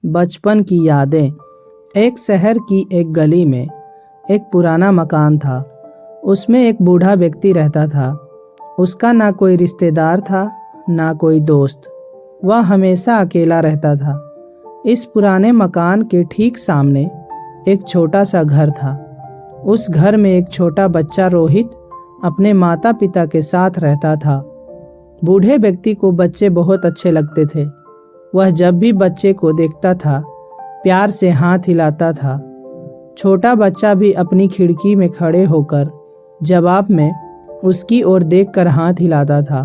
बचपन की यादें। एक शहर की एक गली में एक पुराना मकान था। उसमें एक बूढ़ा व्यक्ति रहता था। उसका ना कोई रिश्तेदार था, ना कोई दोस्त। वह हमेशा अकेला रहता था। इस पुराने मकान के ठीक सामने एक छोटा सा घर था। उस घर में एक छोटा बच्चा रोहित अपने माता पिता के साथ रहता था। बूढ़े व्यक्ति को बच्चे बहुत अच्छे लगते थे। वह जब भी बच्चे को देखता था, प्यार से हाथ हिलाता था। छोटा बच्चा भी अपनी खिड़की में खड़े होकर जवाब में उसकी ओर देखकर हाथ हिलाता था।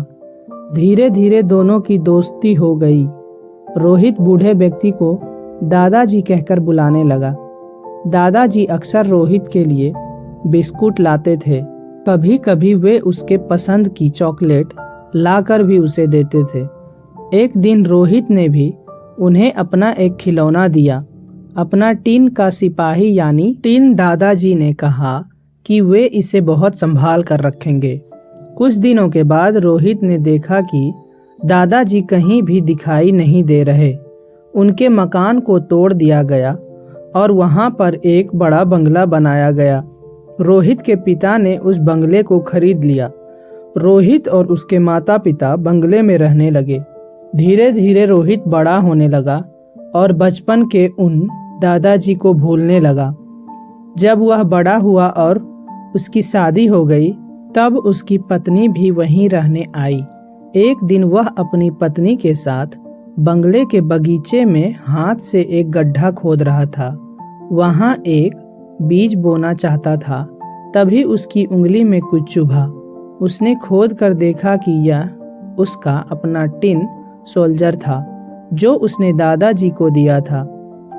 धीरे धीरे दोनों की दोस्ती हो गई। रोहित बूढ़े व्यक्ति को दादाजी कहकर बुलाने लगा। दादाजी अक्सर रोहित के लिए बिस्कुट लाते थे। कभी कभी वे उसके पसंद की चॉकलेट लाकर भी उसे देते थे। एक दिन रोहित ने भी उन्हें अपना एक खिलौना दिया, अपना टीन का सिपाही यानी टीन। दादाजी ने कहा कि वे इसे बहुत संभाल कर रखेंगे। कुछ दिनों के बाद रोहित ने देखा कि दादाजी कहीं भी दिखाई नहीं दे रहे। उनके मकान को तोड़ दिया गया और वहां पर एक बड़ा बंगला बनाया गया। रोहित के पिता ने उस बंगले को खरीद लिया। रोहित और उसके माता पिता बंगले में रहने लगे। धीरे धीरे रोहित बड़ा होने लगा और बचपन के उन दादाजी को भूलने लगा। जब वह बड़ा हुआ और उसकी शादी हो गई, तब उसकी पत्नी भी वहीं रहने आई। एक दिन वह अपनी पत्नी के साथ बंगले के बगीचे में हाथ से एक गड्ढा खोद रहा था। वहां एक बीज बोना चाहता था। तभी उसकी उंगली में कुछ चुभा। उसने खोद कर देखा कि यह उसका अपना टिन सोल्जर था, जो उसने दादाजी को दिया था।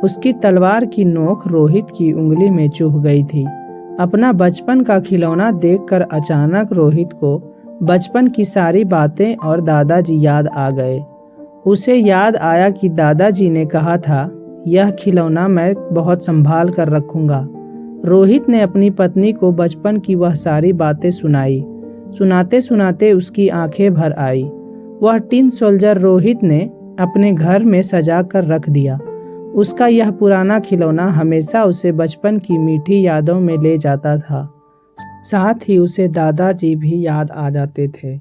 उसकी तलवार की नोक रोहित की उंगली में चुभ गई थी। अपना बचपन का खिलौना देखकर अचानक रोहित को बचपन की सारी बातें और दादाजी याद आ गए। उसे याद आया कि दादाजी ने कहा था, यह खिलौना मैं बहुत संभाल कर रखूंगा। रोहित ने अपनी पत्नी को बचपन की वह सारी बातें सुनाई। सुनाते सुनाते उसकी आंखें भर आई। वह टिन सोल्जर रोहित ने अपने घर में सजा कर रख दिया। उसका यह पुराना खिलौना हमेशा उसे बचपन की मीठी यादों में ले जाता था। साथ ही उसे दादाजी भी याद आ जाते थे।